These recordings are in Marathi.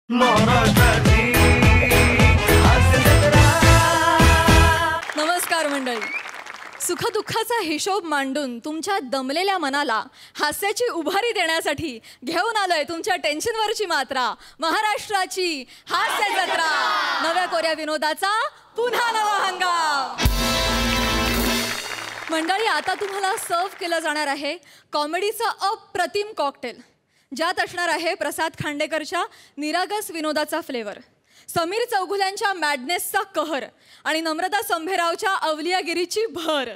नमस्कार मंडळी. सुखदुःखाचा हिशोब मांडून तुमच्या दमलेल्या मनाला हास्याची उभारी देण्यासाठी घेऊन आलोय तुमच्या टेन्शनवरची मात्रा, महाराष्ट्राची हास्य जत्रा. नव्या कोऱ्या विनोदाचा पुन्हा नवा हंगाम. मंडळी, आता तुम्हाला सर्व केलं जाणार आहे कॉमेडीचं अप्रतिम कॉकटेल, ज्यात असणार आहे प्रसाद खांडेकरच्या निरागस विनोदाचा फ्लेवर, समीर चौगुल्यांच्या मॅडनेसचा कहर आणि नम्रता संभेरावच्या अवलियागिरीची भर.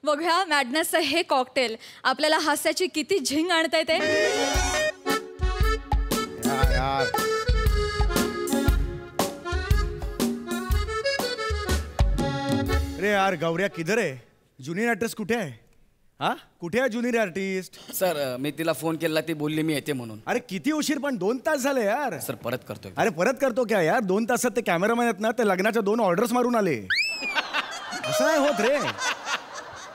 बघूया मॅडनेसचं हे कॉकटेल आपल्याला हास्याची किती झिंग आणतंय ते. अरे यार गौऱ्या किधर आहे? ज्युनियर आर्टिस्ट कुठे आहे? हा, कुठे आहे ज्युनियर आर्टिस्ट? सर मी तिला फोन केला, ती बोलली मी येते म्हणून. अरे किती उशीर, पण 2 तास झाले यार. सर परत करतोय. अरे परत करतो क्या यार? 2 तासात ते कॅमेरामॅन आहेत ना, ते लग्नाच्या 2 ऑर्डर्स मारून आले. असं नाही होत रे.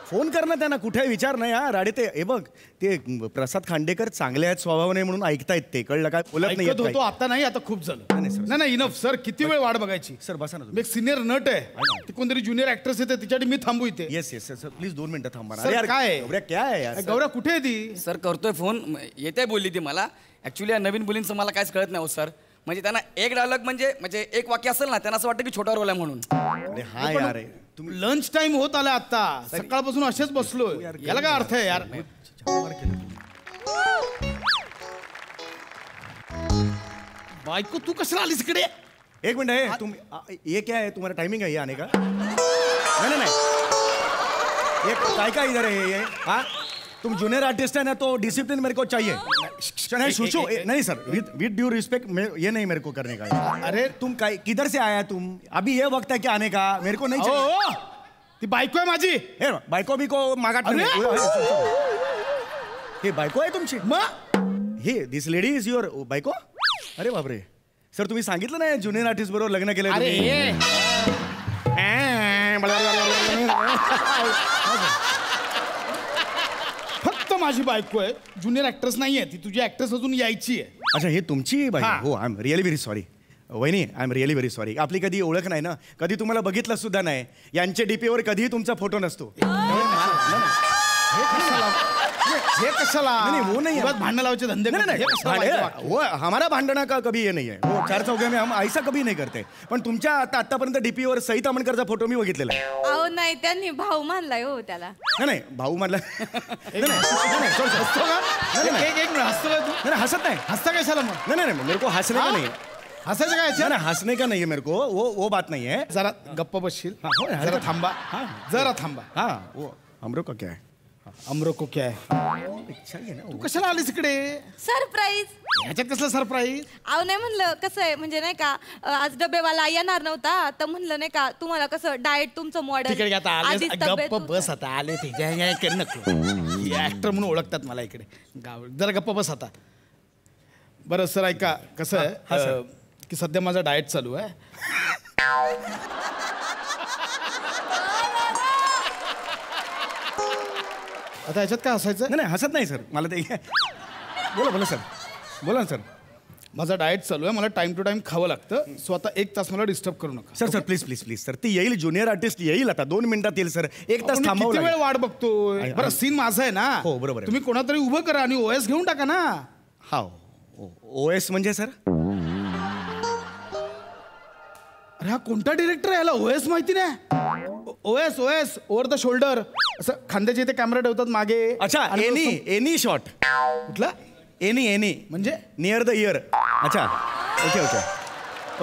फोन कर ना त्यांना, कुठे विचार नाही यार. अरे ते हे बघ, ते प्रसाद खांडेकर चांगले आहेत स्वभावाने म्हणून ऐकतायत ते, कळलं काय? बोलत नाही होतो आता नाही, आता खूप झालं. नाही नाही इनफ सर, किती वेळ वाट बघायची? सर बसा ना. मी एक सिनियर नट आहे, ती कोणतरी ज्युनियर ऍक्ट्रेस येते, तिच्यासाठी मी थांबू इथे. येस येस सर, प्लीज 2 मिनिटं थांबा. सर, यार काय गौऱ्या काय आहे यार? गौऱ्या कुठे आहे ती? सर करतोय फोन, येते बोलली ती मला. ऍक्च्युली या नवीन मुलींचं मला काहीच कळत नाही हो सर. म्हणजे त्यांना एक डायलॉग म्हणजे एक वाक्य असेल ना, त्यांना असं वाटतं की छोटा रोल आहे म्हणून. अरे हा यार, तुम्ही लंच टाइम होत आला आता, सकाळपासून असेच बसलोय. याला काय अर्थ आहे यार? बायको तू कशाला आलीस इकडे? एक मिनट है, तुम ये क्या है? तुम्हारा टाइमिंग है ये आने का? नहीं नहीं, ये काय इधर है ये? हाँ, तुम जूनियर आर्टिस्ट है ना, तो डिसिप्लिन मेरे को चाहिए. नहीं शुशु, नहीं सर, विद ड्यू रिस्पेक्ट, ये नहीं मेरे को करने का. अरे तुम किधर से आया तुम? अभी ये वक्त है क्या आने का? मेरे को नहीं चाहिए. ती बायको आहे माझी. हे बायको बिको मागाट नाही. हे बायको आहे तुमची? हे दिस लेडी इज युअर बायको? अरे बापरे सर, तुम्ही सांगितलं नाही ज्युनियर आर्टिस्ट बरोबर लग्न केलं? फक्त माझी बायको आहे, ज्युनियर ऍक्ट्रेस नाही आहे ती. तुझी ऍक्ट्रेस अजून यायची आहे. अच्छा, हे तुमची बायको? हो, I am really very sorry वहिनी, I am really very sorry. आपली कधी ओळख नाही ना, कधी तुम्हाला बघितलं सुद्धा नाही. यांच्या डीपीवर कधीही तुमचा फोटो नसतो. हे कशाला? नहीं वो नहीं है, भांडण लावायचे धंदे. वो हमारा भांडणा का कभी ये नहीं है. वो 4 चौघे में हम ऐसा कभी नहीं करते. पण तुमच्या आतापर्यंत डीपीवर सई तामणकरचा फोटो मी बघितलेला आहे. अहो नाही, त्यांनी भाऊ मानलाय हो त्याला. नाही भाऊ मानला. हसत नाही. हसता कशाला मग? नहीं नहीं, मेरे को हंसने का नहीं. हसायचं काय? ना हंसने का नहीं है मेरे को, वो बात नहीं है. जरा गप्प बसशील? जरा थांबा. जरा थांबा. हाँ, वो अमरो का क्या है? अमरो को क्या है? तू कशाला आलीस इकडे? सरप्राईज. ह्याच्यात कसलं सरप्राईज? अहो नाही, म्हणलं कसं आहे म्हणजे नाही का, आज डबेवाला येणार नव्हता, तर म्हणलं नाही का तुम्हाला कसं डाएट तुमचं मॉडेल. तिकडे आता आले, गप्प बस आता. आले ते ऍक्टर म्हणून ओळखतात मला इकडे. जरा गप्प बस आता. बरं सर ऐका, कसं आहे की सध्या माझा डाएट चालू आहे. आता ह्याच्यात काय हसायचं? नाही हसत नाही सर, मला ते बोला सर, बोला ना सर. माझा डाएट चालू आहे, मला टाइम टू टाइम खावं लागतं. सो आता 1 तास मला डिस्टर्ब करू नका. Sir please please please sir, ती येईल, ज्युनियर आर्टिस्ट येईल आता 2 मिनिटात येईल सर. 1 तास थांबावं किती लागेल. वेळ वाट बघतोय? बरं सीन माझा आहे ना. हो बरोबर आहे. तुम्ही कोणातरी उभं करा आणि ओएस घेऊन टाका ना. हा, ओएस म्हणजे सर? अरे हा कोणता डिरेक्टर आहे, याला ओएस माहिती नाही? ओएस ओव्हर द शोल्डर, असं खांद्याचे इथे कॅमेरा ठेवतात मागे. अच्छा, एनी शॉट. कुठला? एनी म्हणजे नियर द इयर. अच्छा, okay okay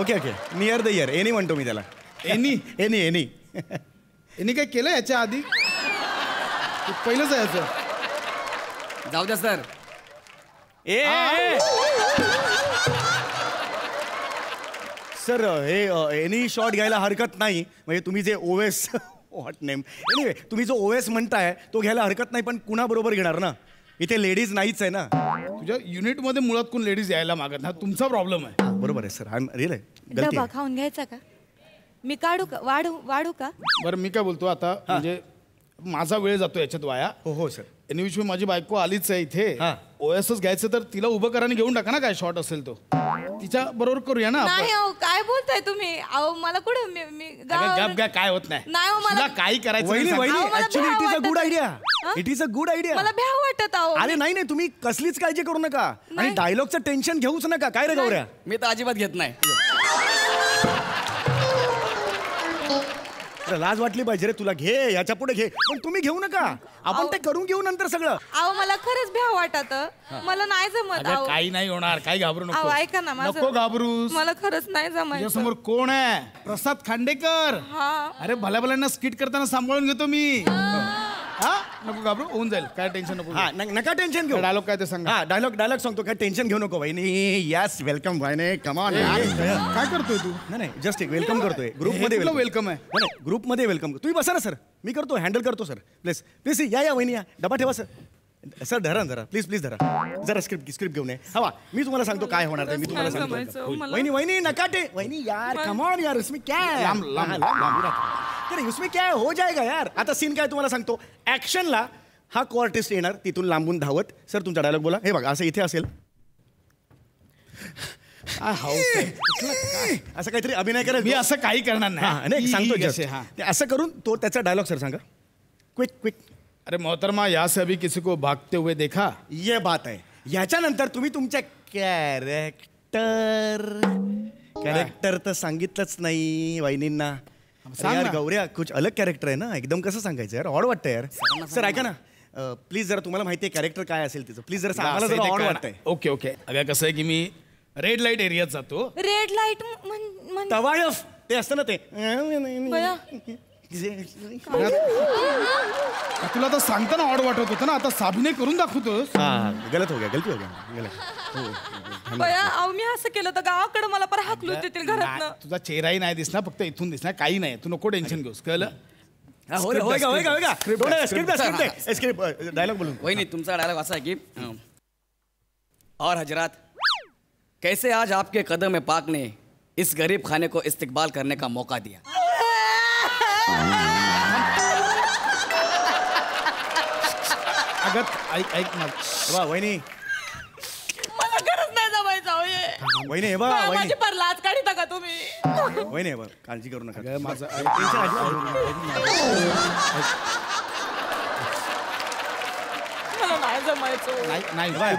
okay okay, near the year any म्हणतो मी त्याला. एनी यांनी काय केलं याच्या आधी? पहिलंच आहे याचं. जाऊ द्या सर. सर हे एनी शॉट घ्यायला हरकत नाही. म्हणजे तुम्ही जे ओएस व्हॉट नेम, एनिवे तुम्ही जो ओएस म्हणताय तो घ्यायला हरकत नाही, पण कुणाबरोबर घेणार ना? इथे लेडीज नाहीच आहे ना. तुझ्या युनिटमध्ये मुळात कोण लेडीज यायला मागत ना, तुमचा प्रॉब्लेम आहे. बरोबर आहे सर, आय एम रिअल आहे. डबा खाऊन घ्यायचा का? मी काढू का? वाढू का? बरं मी काय बोलतो आता, म्हणजे माझा वेळ जातो याच्यात वाया. हो सर. एनिविशवी माझी बायको आलीच आहे इथे हा. OSच घ्यायचं तर तिला उभं करा आणि घेऊन टाका ना, काय शॉर्ट असेल तो तिच्या बरोबर करूया ना आपण. नाही अहो काय बोलताय तुम्ही अहो मला कुठं मी अगं, गावावर- गप काय होत नाही नाही हो, मला- तुला काही करायचं वहिनी नाही, वहिनी अहो, मला ऍक्च्युली भ्याव इट इज अ गुड वाटतं. आयडिया. हा? It is a good idea. मला भ्याव वाटत अहो अरे नाही नाही, तुम्ही कसलीच काळजी करू नका आणि नाही. डायलॉगचं टेन्शन घेऊच नका. काय रे गौऱ्या? मी तर अजिबात घेत नाही. अरे लाज वाटली पाहिजे रे तुला. घे याच्या पुढे घे, पण तुम्ही घेऊ नका. आपण ते करून घेऊ नंतर सगळं. अहो मला खरंच भ्याव वाटत मला नाही जमत अगं, अहो काही नाही होणार, काही घाबरू नको. अहो ऐका ना माझं नको घाबरूस. मला खरंच नाही जमायचं तुझ्यासमोर कोण आहे? प्रसाद खांडेकर. हा अरे भल्या भल्यांना स्किट करताना सांभाळून घेतो मी. हा नको घाबरू, होऊन जाईल, काय टेन्शन नको. हा नका टेन्शन घेऊ. डायलॉग काय ते सांगा. हा डायलॉग सांगतो. काय टेन्शन घेऊ नको वहिनी. यस वेलकम वहिनी, कम ऑन. काय करतोय तू? नाही एक वेलकम करतोय. ग्रुपमध्ये तुला वेलकम आहे. नाही ग्रुपमध्ये वेलकम. तुम्ही बसा ना सर, मी करतो, हँडल करतो सर. प्लीज या वहिनी या. डबा ठेवा सर. सर धरा जरा, प्लीज धरा जरा. स्क्रिप्ट घेऊन ये. हवा मी तुम्हाला सांगतो काय होणार ते. मी तुम्हाला नाही सांगतो. जमायचं, मला- वहिनी नकाटे. वहिनी यार कम ऑन यार, इसमें क्या है? लांब. अरे इसमें क्या है, हो जाएगा यार. आता सीन काय तुम्हाला सांगतो. ऍक्शनला हा को आर्टिस्ट येणार तिथून लांबून धावत. सर तुमचा डायलॉग बोला. हे बघा असं इथे असेल. असं काहीतरी अभिनय करेल. मी असं काही करणार नाही सांगतो ही- just. हा. ते असं करून तो त्याचा डायलॉग सर सांगा. क्विक. अरे मोहतरमा, यहाँ से अभी किसी को भागते हुए देखा? ये बात आहे. याच्यानंतर तुम्ही तुमच्या कॅरेक्टर तर सांगितलंच नाही वहिनींना. सांग यार ना. गौऱ्या कुछ अलग कॅरेक्टर आहे ना, एकदम कसं सांगायचं यार, ऑड वाटतं यार. सर ऐका ना, प्लीज जरा तुम्हाला माहिती आहे कॅरेक्टर काय असेल तिचं, प्लीज जरा सांगा जरा. ऑड वाटतंय. ओके अगं कसं आहे की मी रेड लाईट एरियात जातो. रेड लाईट तवायफ ते असतं ना ते. बया. तुला तर सांगताना ऑड वाटत होतं ना, आता साभिनय करून दाखवतोस. गलत हो गया, गलती हो गया. बया अहो मी असं केलं तर गावाकडे मला पर हाकलून देतील घरातनं. नाही, तुझा चेहराही नाही दिसणार, फक्त इथून दिसणार, काही नाही. तू नको टेन्शन घेऊस, कळलं? डायलॉग बोलून. वहिनी तुमचा डायलॉग असा आहे की और हजरात, कैसे आज आपके कदम पाक ने इस गरीब खाने को इस्तिकबाल करने का मौका दिया. अगं ऐक ना. वा वहिनी, मला खरंच नाही जमायचं अहो हे. वहिनी हे बघा काय वहिनी. माझी पर लाज काढता का तुम्ही वहिनी हे बघ, काळजी करू नका. अगं, माझं टेन्शन मला नाही जमायचं. नाही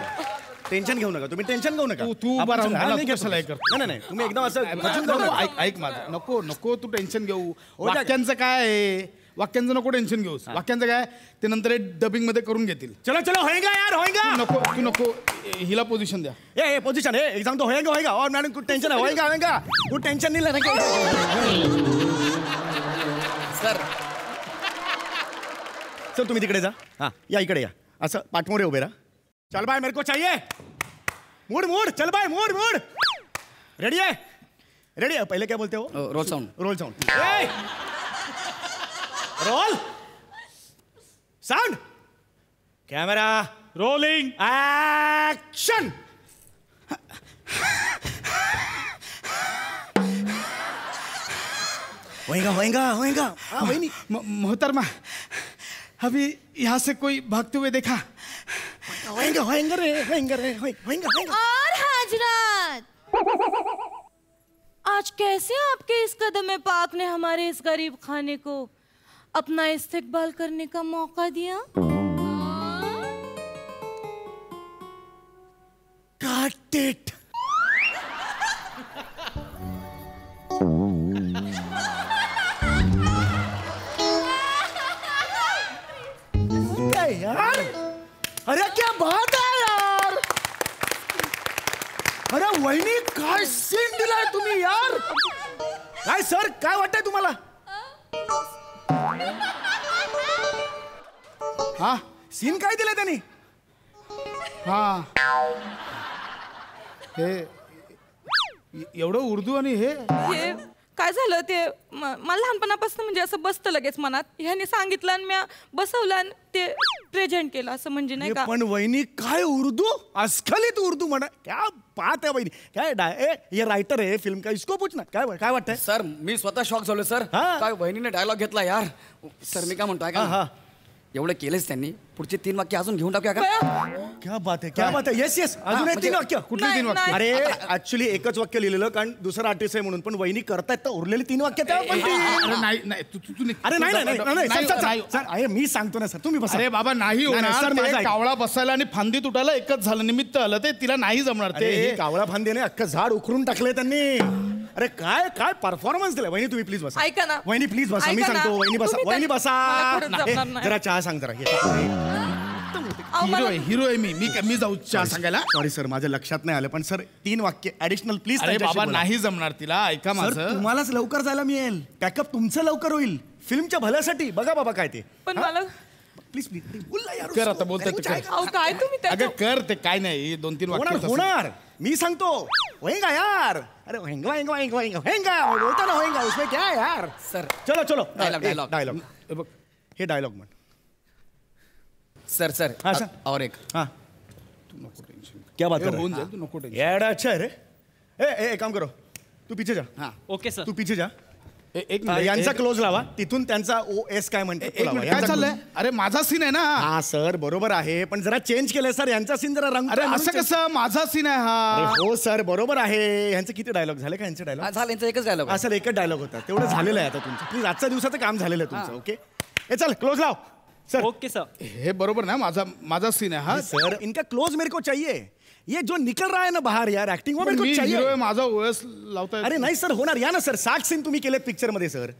टेन्शन घेऊ नका तुम्ही. टेन्शन घेऊ नका. तू आपण बरं राहून सगळं- मला नाही घेतो. कशाला हे करतो? नाही तुम्ही एकदम असं खचून जाऊ नका. ऐक माझं, नको तू टेन्शन घेऊ. हो, जा- वाक्यांचं काय आहे? वाक्यांचं नको टेन्शन घेऊस. वाक्यांचं काय ते नंतर डबिंग मध्ये करून घेतील. चलो होएगा यार, होएगा. तू नको हिला पोझिशन द्या. ए पोजीशन है एक सांगतो, होएगा और मॅडम कुछ टेन्शन है, होएगा तू टेन्शन नाही लेना. सर चल तुम्ही तिकडे जा. हा या इकडे या. असं पाठमोरे उभे राहा. चल बाय मेरे को चाहिए. मूड चल बाय मूड. रेडी है पहले क्या बोलते हो? Role sound. Role sound. Role sound. Camera rolling action. होएगा. हाँ वही नहीं. मोहतरमा, अभी यहाँ से कोई भागते हुए देखा? होएगा रे. और हाजरात, आज कैसे आपके इस कदम पाक ने हमारे इस गरीब खाने को अपना इस्तेकबाल करने का मौका दिया? Got it. यार, अरे क्या बात आहे यार. अरे वहिनी काय सीन दिलाय तुम्ही यार. काय सर काय वाटतंय तुम्हाला? हा सीन काय दिलाय त्यांनी? हा हे एवढं उर्दू आणि हे हे काय झालं ते मला लहानपणापासून म्हणजे असं बसतं लगेच मनात. ह्याने सांगितलं आणि मी बसवलं आणि ते प्रेझेंट केलं असं म्हणजे नाही का. पण वहिनी काय उर्दू, अस्खलित उर्दू म्हणा. क्या बात आहे वहिनी. काय ये रायटर आहे फिल्म का, इसको पूछना. काय वाटतंय? सर मी स्वतः शॉक झालो सर. हा. काय वहिनीने डायलॉग घेतला यार. सर मी काय म्हणतो ऐका ना. एवढं केलंच त्यांनी, पुढचे 3 वाक्य अजून घेऊन टाकूया का? क्या बात आहे, क्या बात आहे. येस येस, अजून एक 3 वाक्य. कुठली नाही, 3 वाक्य? नाही. अरे ऍक्च्युली एकच वाक्य लिहिलेलं, कारण दुसरा आर्टिस्ट आहे म्हणून, पण वहिनी करतायत तर उरलेली 3 वाक्य त्या पण ती. अरे नाही नाही तू निघ. अरे नाही नाही नाही, नाही, नाही, सर, सर, नाही. सर, अरे मी सांगतो ना सर, तुम्ही बसा. अरे बाबा नाही नाही, होणार. सर, ते माझं ऐक. कावळा बसायला आणि फांदी तुटायला एकच झालं, निमित्त आलं ते, तिला नाही जमणार अरे ते. हे कावळा फांदीने अख्खं झाड उखरून टाकले त्यांनी. अरे काय काय परफॉर्मन्स दिला. वहिनी तुम्ही प्लीज बसा. ऐका ना. वहिनी प्लीज बसा, मी ऐका ना. सांगतो. वहिनी बसा, तुम्ही वहिनी मला खरंच बसा. जमणार ए, नाही. जरा चहा सांग जरा. हिरो आहे मी जाऊ चहा सांगायला. सॉरी सर, माझ्या लक्षात नाही आलं, पण सर 3 वाक्य ऍडिशनल प्लीज. अरे बाबा नाही जमणार तिला, ऐका सर माझं. तुम्हालाच लवकर जायला मिळेल, पॅकअप तुमचं लवकर होईल फिल्मच्या भल्यासाठी. बघा बाबा काय ते. पण मला प्लीज प्लीज बोल ना यार. कर आता, बोलतोय तर कर. अहो काय तुम्ही अगं त्याच्या कर ते, काय नाही 2-3 होणार वाक्य होणार, मी सांगतो. होएगा यार. अरे होएगा होएगा होएगा होएगा होएगा, बोलता ना होएगा, उसमें क्या है यार. सर चलो चलो Dialogue. डायलॉग. हे डायलॉग म्हण. सर सर हाँ, सर. और एक हाँ क्या बात कर होऊन रहा जाईल, तू नको टेन्शन. है यार. अच्छा है रे. ए एक काम करो, तू पीछे जा. हां ओके सर. तू पीछे जा. एक यांचा मिनिट, क्लोज लावा, तिथून त्यांचा ओ एस काय म्हणते एक मिनिट, काय चाललंय? अरे माझा सीन आहे ना. हा सर बरोबर आहे, पण जरा चेंज केलंय सर. यांचा सीन जरा रंग. अरे असं कसं, माझा सीन आहे हा. हो सर बरोबर आहे. यांचे किती डायलॉग झाले का? यांचे डायलॉग झालं यांचा एकच डायलॉग. असेल, एकच डायलॉग होता. तेवढं झालेलं आहे आता तुमचं. प्लीज आजच्या दिवसाचं काम झालेलं आहे तुमचं. ओके ए चल क्लोज लाव सर. Okay sir. हे बरोबर ना, माझा सीन आहे हा. सर इनका क्लोज मेरे को चाहिए. ये जो निकल रहा है ना बाहर यार, एक्टिंग वो मेरे को मी चाहिए. हिरो आहे, माझा ओएस लावता येतो. अरे नाही सर होणार. या ना सर, 60 सीन तुम्ही केले पिक्चर मध्ये सर.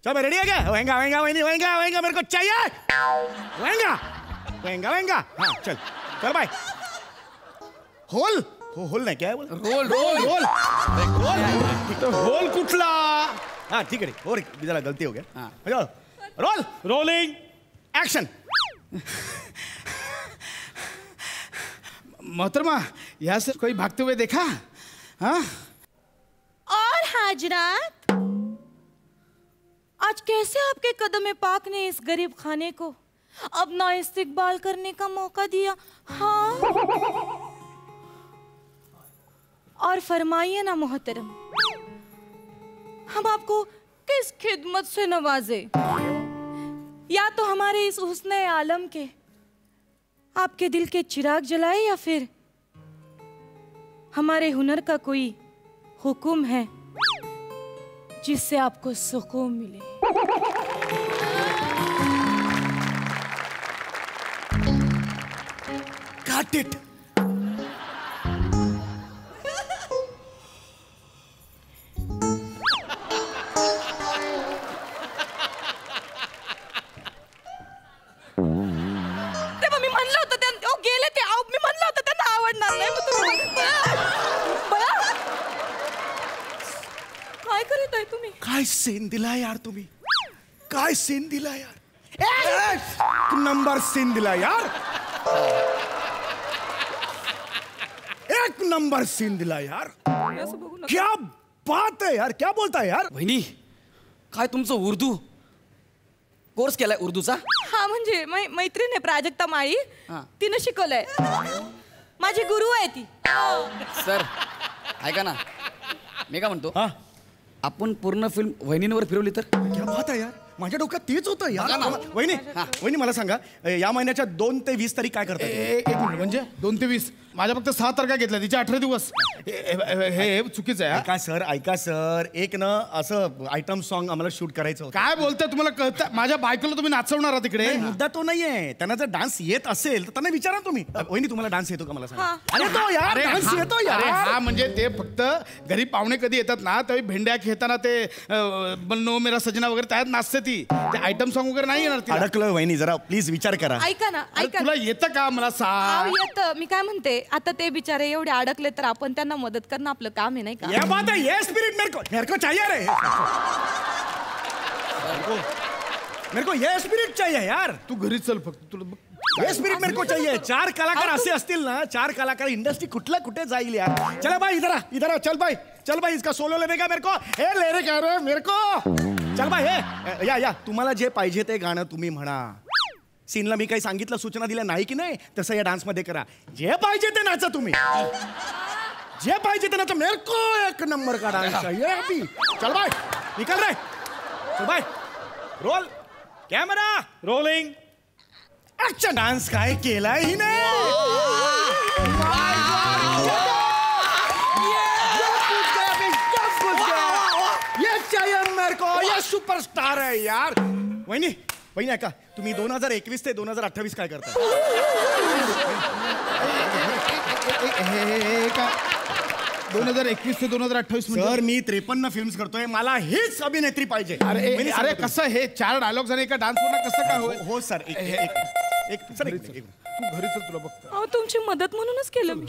चल रेडी है क्या? वहेंगा वहेंगा वहेंगा वहेंगा वहेंगा मेरे को चाहिए. वहेंगा वहेंगा वहेंगा. हाँ चल चल बाय. होल हो होल नाही क्या बोल. रोल रोल रोल होल कुठला? हाँ ठीक है. और जरा गलती हो गया. हाँ. चलो रोल रोलिंग एक्शन. मोहतरमा, यहाँ से कोई भागते हुए देखा? हाँ और हाजरात, आज कैसे आपके कदम पाक ने इस गरीब खाने को अपना इस्तिकबाल करने का मौका दिया? हाँ और फरमाइए ना मोहतरम, हम आपको किस खिदमत से नवाजे? या तो हमारे इस हुस्न आलम के आपके दिल के चिराग जलाए, या फिर हमारे हुनर का कोई हुक्म है जिससे आपको सुकून मिले? Got it. तेव्हा मी म्हणलं होतं त्यांना गेले ते मी म्हणलं होतं त्यांना आवडणार नाही. मग तुम्ही बया, काय करीत आहे तुम्ही? काय सीन दिला यार तुम्ही. काय सीन दिला यार. एक नंबर सीन दिला यार. एक नंबर सीन दिला यार. असं बघू नका. क्या बात है यार. क्या बोलता है यार. वहिनी काय तुमचं उर्दू कोर्स केलाय उर्दूचा? हा म्हणजे मैत्रीण आहे प्राजक्ता माळी, हा. तिनं शिकवलंय. माझी गुरु आहे ती. सर ऐका ना, मी काय म्हणतो, हा आपण पूर्ण फिल्म वहिनींवर फिरवली तर? क्या बात आहे यार. माझ्या डोक्यात तेच होतं यार. बघा ना. वहिनी वहिनी मला सांगा, या महिन्याच्या 2 ते 20 तारीख काय करता तुम्ही? एक मिनिट, म्हणजे 2 ते 20? माझ्या फक्त 6 तारखा घेतल्या, तिचे 18 दिवस. हे चुकीचं आहे हा. ऐका सर, एक ना असं आयटम सॉन्ग आम्हाला शूट करायचं होतं. काय बोलताय, तुम्हाला कळतं? माझ्या बायकोला तुम्ही नाचवणार आहात तिकडे? नाही, मुद्दा तो नाहीये. त्यांना जर डान्स येत असेल तर त्यांना विचारा तुम्ही. वहिनी तुम्हाला डान्स येतो का मला सांगा. हा. अरे तो यार अरे डान्स हा- येतो अरे यार. हा म्हणजे ते फक्त घरी पाहुणे कधी येतात ना, त्यावेळी भेंड्या खेळताना ते बन्नो मेरा सजना वगैरे त्यात नाचते ती. ते आयटम सॉन्ग वगैरे नाही येणार तिला. अडकलं वहिनी, जरा प्लीज विचार करा. ऐका ना, अरे ऐका. तुला येतं का मला आव, सांग. येतं. मी काय म्हणते, आता ते बिचारे एवढे अडकले तर आपण त्यांना मदत करणं आपलं काम आहे, नाही का? ये बात है, ये स्पिरिट मेरे को चाहिए रे. मेरे को ये स्पिरिट चाहिए यार. तू घरी चल फक्त, तुला ये स्पिरिट मेरे को चाहिए. 4 कलाकार असे असतील ना, 4 कलाकार, इंडस्ट्री कुठल्या कुठे जाईल यार. चला भाई इधर आ, चल भाई इसका सोलो लेने का मेरे को. हे ले रे क्या रे मेरे को. चल भाई हे या तुम्हाला जे पाहिजे ते गाणं तुम्ही म्हणा. सीनला मी काही सांगितलं, सूचना दिल्या नाही की नाही, तसं या डान्स मध्ये करा. जे पाहिजे ते नाचा तुम्ही. जे पाहिजे ते नाचा. मेरे को एक नंबर का डान्स चाहिए अभी. चल भाई निकल रे. चल भाई रोल कॅमेरा रोलिंग अच्छा डान्स काय केलाय हिने ये सुपरस्टार आहे यार. वहिनी वहिनी ऐका तुम्ही 2021 ते 2028 काय करता 2021 ते 2028 सर मी 53 फिल्म्स करतोय मला हेच अभिनेत्री पाहिजे. अरे कसं हे 4 डायलॉग्स आणि एका डान्सवर कसं काय होईल? हो सर एक सर तू घरी चल तुला बघतो. अहो तुमची मदत म्हणूनच केलं मी.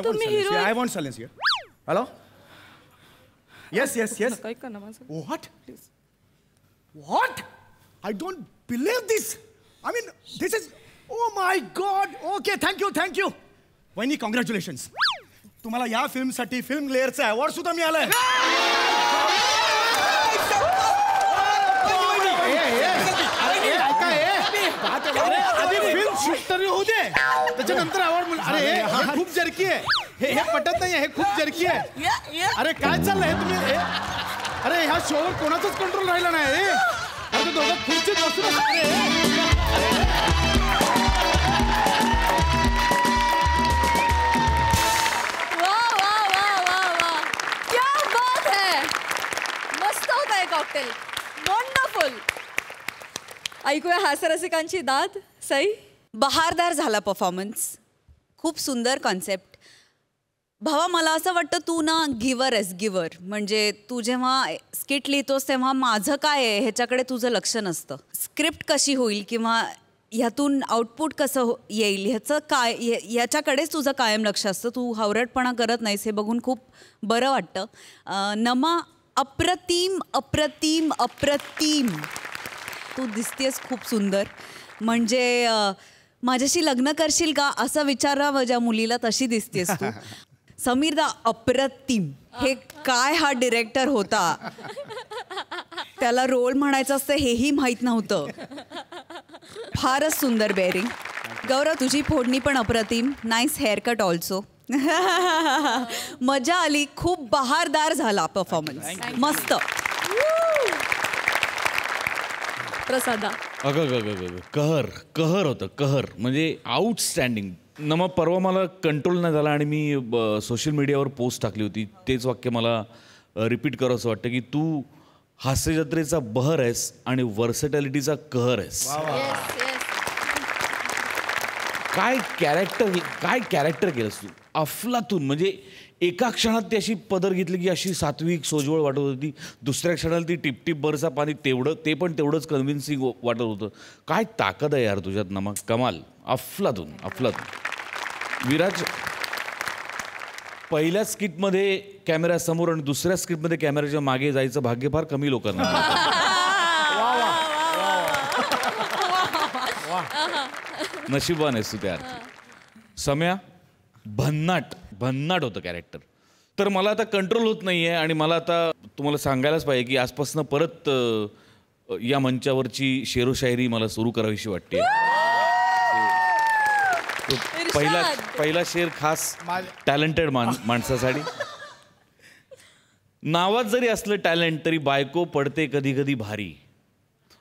तुम्ही hero I want silence here. Hello? Yes. काय का ना माझं. What? What? I don't believe this. I mean, this is. Oh my God. Okay, thank you. वहिनी कॉंग्रॅच्युलेशन्स. तुम्हाला या फिल्मसाठी फिल्म ग्लेअरचा अवॉर्ड सुद्धा मिळालाय. आधी फिल्म शूट तरी होऊ दे त्याच्यानंतर अवॉर्ड. अरे हे खूप जर्की आहे. हे पटत नाही. हे खूप जर्की आहे. अरे काय चाललंय तुम्ही अरे ह्या शोवर कोणाचाच कंट्रोल राहिला नाही. अरे दोघं खुर्चीत बसून कॉकटेल वंडरफुल. ऐकूया हास्यरसिकांची दाद. सई. बहारदार झाला परफॉर्मन्स. खूप सुंदर कॉन्सेप्ट. भावा मला असं वाटतं तू ना गिव्हर आहेस. गिव्हर म्हणजे तू जेव्हा स्किट लिहितोस तेव्हा माझं काय आहे ह्याच्याकडे तुझं लक्ष नसतं. स्क्रिप्ट कशी होईल किंवा ह्यातून आउटपुट कसं येईल ह्याचं याच्याकडेच तुझं कायम लक्ष असतं. तू हावरटपणा करत नाहीस हे बघून खूप बरं वाटतं. नमा अप्रतिम अप्रतिम अप्रतिम. तू दिसतेस खूप सुंदर. म्हणजे माझ्याशी लग्न करशील का असं विचारा माझ्या मुलीला तशी दिसतेस तू. समीरदा अप्रतिम. हे काय हा डिरेक्टर होता. त्याला रोल म्हणायचं असतं हेही माहीत नव्हतं. फारच सुंदर बेअरिंग. गौरव तुझी फोडणी पण अप्रतिम. Nice haircut also. मजा आली. खूप बहारदार झाला परफॉर्मन्स. मस्त. प्रसादा. कहर होतं कहर म्हणजे आउटस्टँडिंग. नमा परवा मला कंट्रोल नाही झाला आणि मी सोशल मीडियावर पोस्ट टाकली होती. तेच वाक्य मला रिपीट करावं असं वाटतं की तू हास्यजत्रेचा बहर आहेस आणि वर्सटॅलिटीचा कहर आहेस. काय कॅरेक्टर केलंस तू. अफलातून म्हणजे एका क्षणात ती अशी पदर घेतली की अशी सात्विक सोजवळ वाटत होती. दुसऱ्या क्षणाला ती टिपटिप बरसा पाणी ते पण तेवढंच कन्व्हिन्सिंग वाटत होतं. काय ताकद आहे यार तुझ्यात नमा. कमाल. अफलातून. विराज पहिल्या स्किटमध्ये कॅमेरा समोर आणि दुसऱ्या स्किटमध्ये कॅमेऱ्याच्या मागे जायचं भाग्य फार कमी लोकांना. नशिबान आहेस तू त्या अर्थी. सम्या भन्नाट होतं कॅरेक्टर. तर मला आता कंट्रोल होत नाही आहे आणि मला आता तुम्हाला सांगायलाच पाहिजे की आजपासून परत या मंचावरची शेरोशायरी मला सुरू करावीशी वाटते. पहिला शेर खास टॅलेंटेड माणसासाठी. नावात जरी असलं टॅलेंट तरी बायको पडते कधी कधी भारी.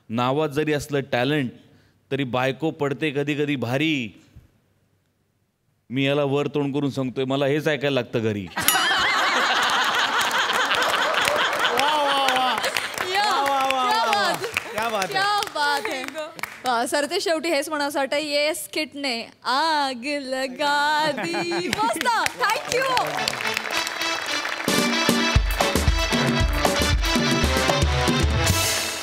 नावात जरी असलं टॅलेंट तरी बायको पडते कधी कधी भारी. मी याला वर तोंड करून सांगतोय मला हेच ऐकायला लागतं घरी. सरते शेवटी हेच म्हणावं वाटतं ये स्किटने आग लगा दी. मस्त. थँक्यू.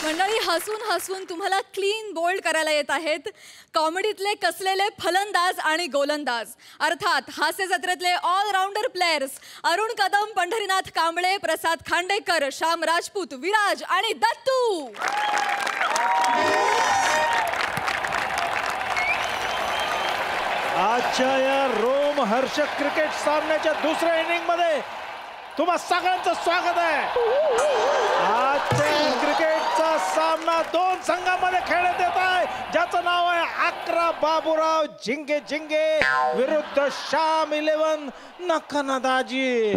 मंडळी हसून तुम्हाला क्लीन बोल्ड करायला येत आहेत कॉमेडीतले कसलेले फलंदाज आणि गोलंदाज. अर्थात हास्य जत्रेतले ऑलराऊंडर प्लेयर्स अरुण कदम, पंढरीनाथ कांबळे, प्रसाद खांडेकर, श्याम राजपूत, विराज आणि दत्तू. आजच्या या रोमहर्षक क्रिकेट सामन्याच्या दुसऱ्या इनिंग मध्ये तुम्हा सगळ्यांचं स्वागत आहे. आजच्या क्रिकेटचा सामना 2 संघांमध्ये खेळण्यात येत आहे ज्याचं नाव आहे 11 बाबूराव झिंगे विरुद्ध श्याम 11 नखनदाजी.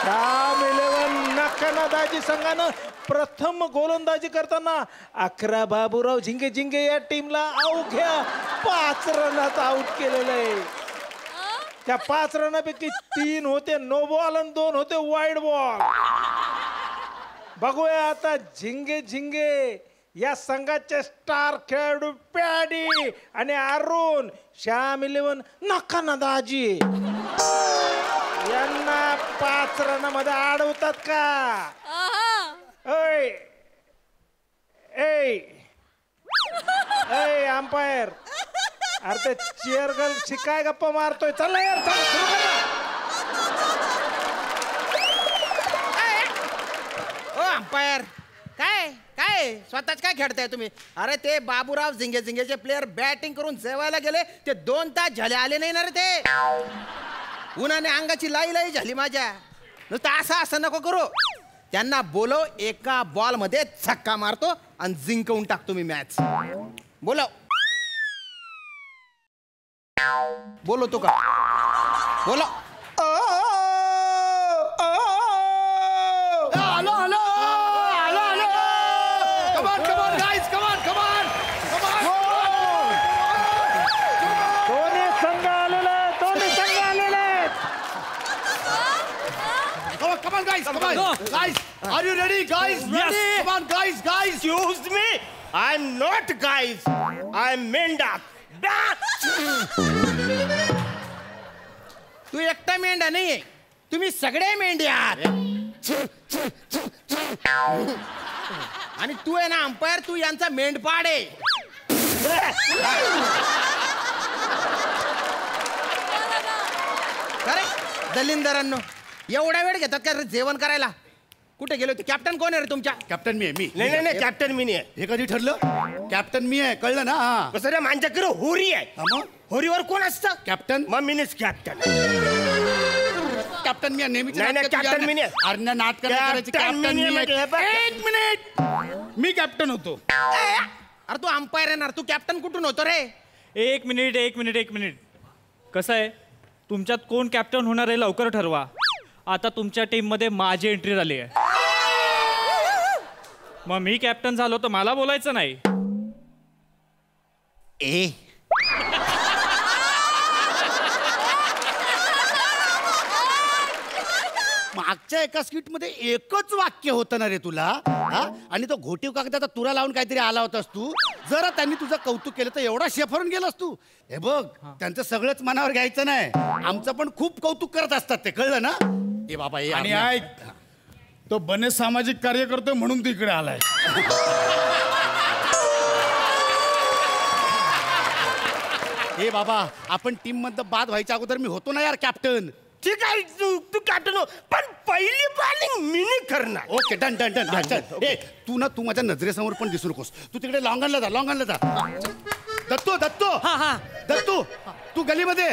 श्याम 11 नखनदाजी संघानं प्रथम गोलंदाजी करताना 11 बाबूराव झिंगे झिंगे या टीमला अवघ्या 5 रनात आउट केलेलं आहे. त्या 5 रनापैकी 3 होते नो बॉल आणि 2 होते वाईड बॉल. बघूया आता झिंगे झिंगे या संघाचे स्टार खेळाडू पॅडी आणि अरुण श्याम 11 नकाना दाजी यांना 5 रनामध्ये अडवतात का? ओय अंपायर, अरे ते चेअर गर्ल शिकाय गप्पा मारतोय. चला यार, चला सुरू करा. ओ अंपायर, काय काय स्वतःच काय खेळताय तुम्ही? अरे ते बाबूराव झिंगे झिंगेचे प्लेयर बॅटिंग करून जेवायला गेले, ते 2 तास झाले आले नाही ना रे. ते उन्हाने अंगाची लाई लाई झाली माझ्या. नुसतं असं नको करू. त्यांना बोलव, एका बॉल मध्ये छक्का मारतो आणि जिंकवून टाकतो मी मॅच. बोलव. बोलवतो का? बोलव. Guys, are you ready, guys? Ready? Come on, guys. Excuse me. I'm not guys. I'm मेंढा. तू एकटा मेंढा नाहीये, तुम्ही सगळे मेंढे आहात. आणि तू आहे ना अंपायर, तू यांचा मेंढपाड आहे. अरे दलिंदरांनो, एवढा वेळ घेतात का जेवण करायला? कुठे गेले होते? कॅप्टन कोण आहे रे तुमच्या? कॅप्टन मी आहे. मी नाही कॅप्टन मी नाही आहे. हे कधी ठरलं? कॅप्टन मी आहे, कळलं ना? कसं रे, माझ्याकडे होरी आहे. होरीवर कोण असतं? कॅप्टन. मग मीच कॅप्टन. कॅप्टन मी आहे नेहमीच. नाही, कॅप्टन मी नाही. अरे नाटक करायची. कॅप्टन मी आहे. एक मिनिट, मी कॅप्टन होतो. अरे तू अंपायर येणार, तू कॅप्टन कुठून होतो रे? एक मिनिट. कसं आहे, तुमच्यात कोण कॅप्टन होणार आहे लवकर ठरवा. आता तुमच्या टीम मध्ये माझी एंट्री झाली आहे. मग मी कॅप्टन झालो तर मला बोलायचं नाही. मागच्या एका स्किट मध्ये एकच वाक्य होतं ना रे तुला, आणि तो घोटीव कागदाचा तुरा लावून काहीतरी आला होतास तू. जरा त्यांनी तुझं कौतुक केलं तर एवढा शेफरून गेलास तू. हे बघ, त्यांचं सगळंच मनावर घ्यायचं नाही. आमचं पण खूप कौतुक करत असतात ते, कळलं ना? ए बाबा, आणि ऐक, तो बने सामाजिक कार्य करतोय म्हणून तू इकडे आलाय. हे बाबा, आपण टीम मधलं बाद व्हायच्या अगोदर मी होतो ना यार कॅप्टन. ठीक आहे, तू कॅप्टन हो, पण पहिली बॉलिंग मी नाही करणार. Okay, done. ए तू माझ्या नजरेसमोर पण दिसू नकोस. तू तिकडे लॉंगनला जा. दत्तू तू गलीमध्ये.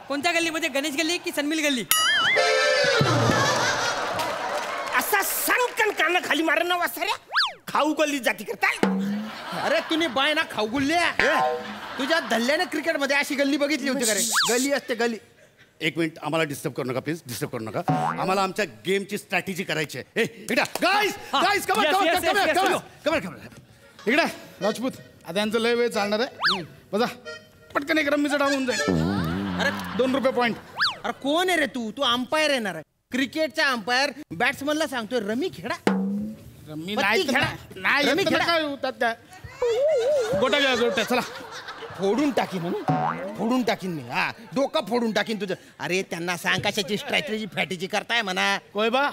कोणत्या गल्लीमध्ये? गणेश गल्ली की सनमिल गल्ली? असा सांगकन काना खाली मारण ना वासाऱ्या. खाऊ गल्ली जाती करता. अरे तुम्ही बाय ना खाऊ गुल्ल्या. तुझ्या धल्ल्याने क्रिकेट मध्ये अशी गल्ली बघितली होती का रे? गली असते गली. एक मिनिट, आम्हाला डिस्टर्ब करू नका प्लीज. डिस्टर्ब करू नका. आम्हाला आमच्या गेमची स्ट्रॅटेजी करायची आहे. गाईज कम इकडे राजपूत, आता यांचं लय वेळ चालणार आहे. बघा पटकन एक रम्मीचं डाऊन होऊन जाईल. अरे 2 रुपये पॉइंट. अरे कोण आहे रे तू? तू अंपायर येणार आहे. क्रिकेटचा अंपायर बॅट्समनला सांगतोय रमी खेळा. रम्मी पत्ती खेळा. नाही रमी खेळा. काय होतात काय? गोटा घ्या, गोट्या. चला, फोडून टाकीन मी. हा, डोकं फोडून टाकीन तुझं. अरे त्यांना सांग कशाची स्ट्रॅटेजी फॅटीची करताय म्हणा. कोयबा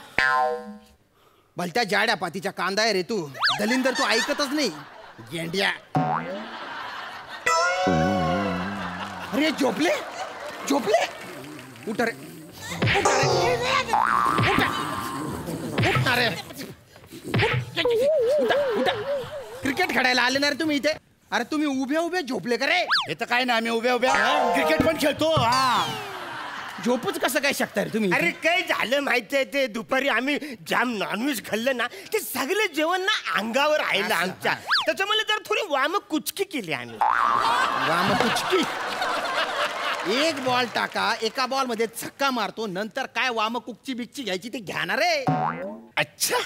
भलत्या जाड्या पातीच्या कांदा आहे रे तू. दलिंदर तू ऐकतच नाही. गेंड्या. अरे झोपले. उठ रे. क्रिकेट खेळायला आले ना रे तुम्ही इथे? अरे तुम्ही उभे झोपले का रे? हे तर काय ना, आम्ही उभ्या क्रिकेट पण खेळतो. झोपूच कसं काय शकता रे तुम्ही? अरे काय झालं माहितीये, ते दुपारी आम्ही जाम नॉनव्हेज खाल्लं ना, ते सगळे जेवण ना अंगावर राहिलं आमच्या. त्याच्यामुळे जर थोडी वामकुचकी केली आम्ही. वामकुचकी? एक बॉल टाका, एका बॉल मध्ये छक्का मारतो, नंतर काय वामकुचकी बिकची घ्यायची ते घ्या ना रे. अच्छा,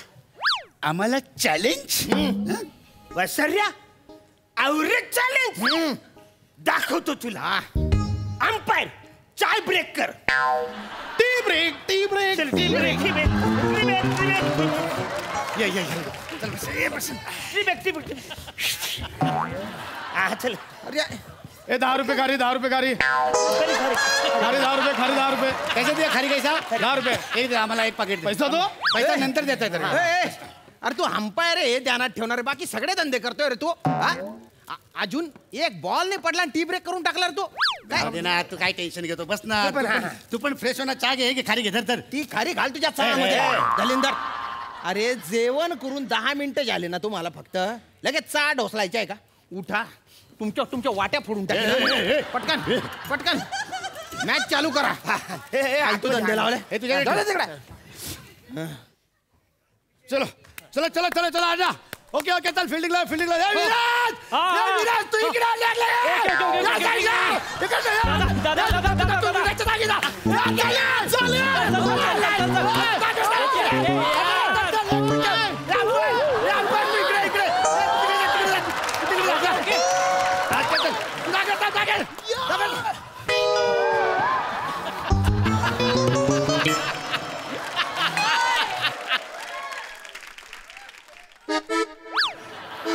आम्हाला चॅलेंज वसर्या आवरेज चॅलेंज दाखवतो तुला. अंपायर चाय ब्रेक कर. टी ब्रेक टी ब्रेक चल tea break tea break tea break tea break ये चल बस, ये बस. Tea break tea break. चल. अरे ए 10 रुपये खारी 10 रुपये खारी खारी 10 रुपये खारी 10 रुपये कैसे दिया खारी कैसा 10 रुपये एक दे, आम्हाला एक पाकिट दे. पैसा दो. पैसा नंतर देता अरे तू अंपायर आहे ध्यानात ठेवणार बाकी सगळे धंदे करतोय रे तू. अजून एक बॉल नाही पडला टी ब्रेक करून टाकला रे तू. काय ना तू काय टेन्शन घेतो बस ना. तू पण फ्रेश होणार चहा घे की खारी घे तर ती खारी घाल तुझ्या चहामध्ये दलिंदर. अरे जेवण करून 10 मिनिटं झाले ना तुम्हाला फक्त लगेच चहा ढोसलायची आहे का. उठा तुमच्या वाट्या फोडून टाक. पटकन पटकन मॅच चालू करा. तू धंदे लावले हे तुझ्या चलो चलो चलो चलो चलो आजा. ओके ओके चल फिल्डिंगला फिल्डिंगला. विराज तू इकडे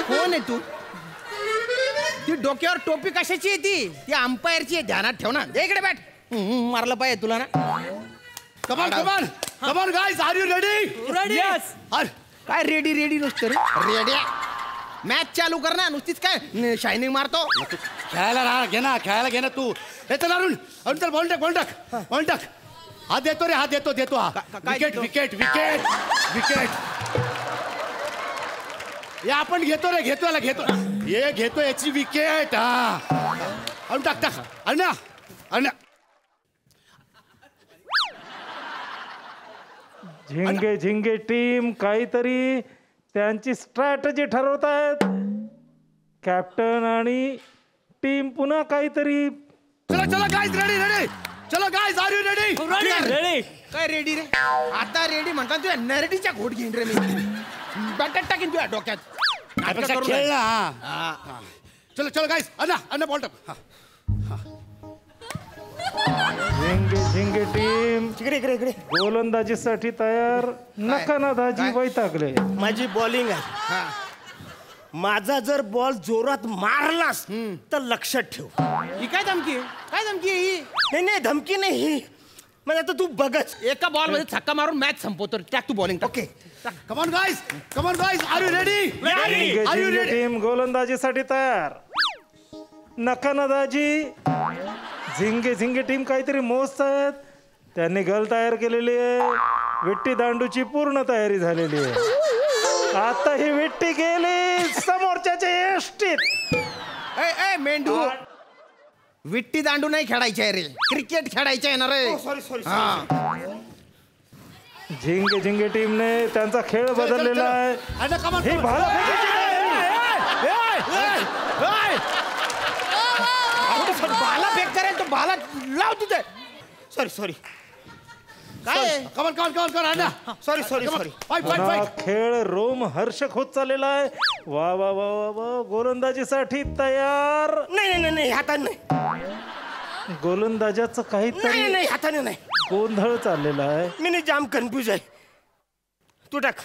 कोण आहे तू. ती डोक्यावर टोपी कशाची आहे ती अंपायरची आहे ध्यानात ठेव ना. इकडे बॅट मारलं पाहिजे तुला ना. Come on come on come on guys are you ready. Yes. काय रेडी रेडी नुसतं रे रेडी. मॅच चालू कर ना नुसतीच काय शायनिंग मारतो. खेळायला राहा घे ना खेळायला घे ना तू. हे चल अरुण अरुण चल बॉल टाक बॉल टाक बॉल टाक. हात देतो रे हात देतो देतो हा. Wicket wicket wicket wicket. या आपण घेतो रे घेतो याला घेतो. हे घेतो याची विकेट. हा अरुण टाक टाक अण्णा अण्णा. झिंगे झिंगे टीम काहीतरी त्यांची स्ट्रॅटजी ठरवतायत. कॅप्टन आणि टीम पुन्हा काहीतरी. चला चला गाइस रेडी रेडी. चलो guys are you ready. Ready. काय रेडी रे आता रेडी म्हणतात तुझ्या नरडीच्या घोट घेईन रे मी. बॅटत टाकीन तुझ्या डोक्यात. खेळ ना. चलो चलो गाइस अण्णा अण्णा बॉल टाक. झिंगे झिंगे टीम इकडे इकडे इकडे. गोलंदाजीसाठी तयार. नका ना दाजी वैतागले. माझी बॉलिंग आहे. माझा जर बॉल जोरात मारलास तर लक्षात ठेव. ही काय धमकी आहे काय धमकी आहे ही. नाही नाही धमकी नाही ही. म्हणजे आता तू बघच एका बॉल मध्ये छक्का मारून मॅच संपवतो. टाक तू bowling. Okay come on guys are you ready. झिंगे आर यू झिंगे रेडी. टीम गोलंदाजीसाठी तयार. नका ना दाजी. झिंगे झिंगे टीम काहीतरी मोजतायत. त्यांनी गल तयार केलेली आहे. विट्टी दांडूची पूर्ण तयारी झालेली आहे. आता ही विट्टी गेली समोरच्याच्या एष्टीत. ए मेंढू विट्टी दांडू नाही खेळायची आहे रे क्रिकेट खेळायचं आहे ना रे. Sorry sorry. झिंगे झिंगे टीमने त्यांचा खेळ बदललेला आहे. ही भाला फेक करेल तो भाला लाव तिथे. Sorry sorry. काय कमन कमन कमन कर अण्णा. Sorry sorry sorry. खेळ रोम हर्षक होत चाललेला आहे. वा वा वा वा वा. गोलंदाजीसाठी तयार. नाही नाही नाही हाताने नाही. गोलंदाजाचं काहीतरी नाही नाही हाताने नाही. गोंधळ चाललेला आहे. मी नाही जाम कन्फ्यूज आहे. तू टाक.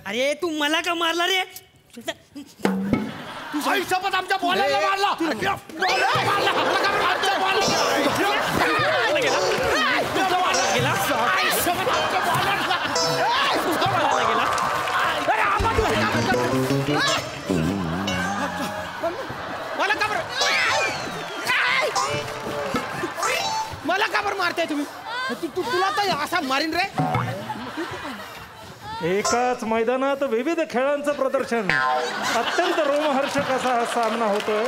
अरे तू मला का मारला रे. आई शपथ आमच्या बॉलरला मारला. मला का बरं मारताय तुम्ही. तुला तर असा मारीन रे. एकाच मैदानात विविध खेळांचं प्रदर्शन. अत्यंत रोमहर्षक असा हा सामना होतोय.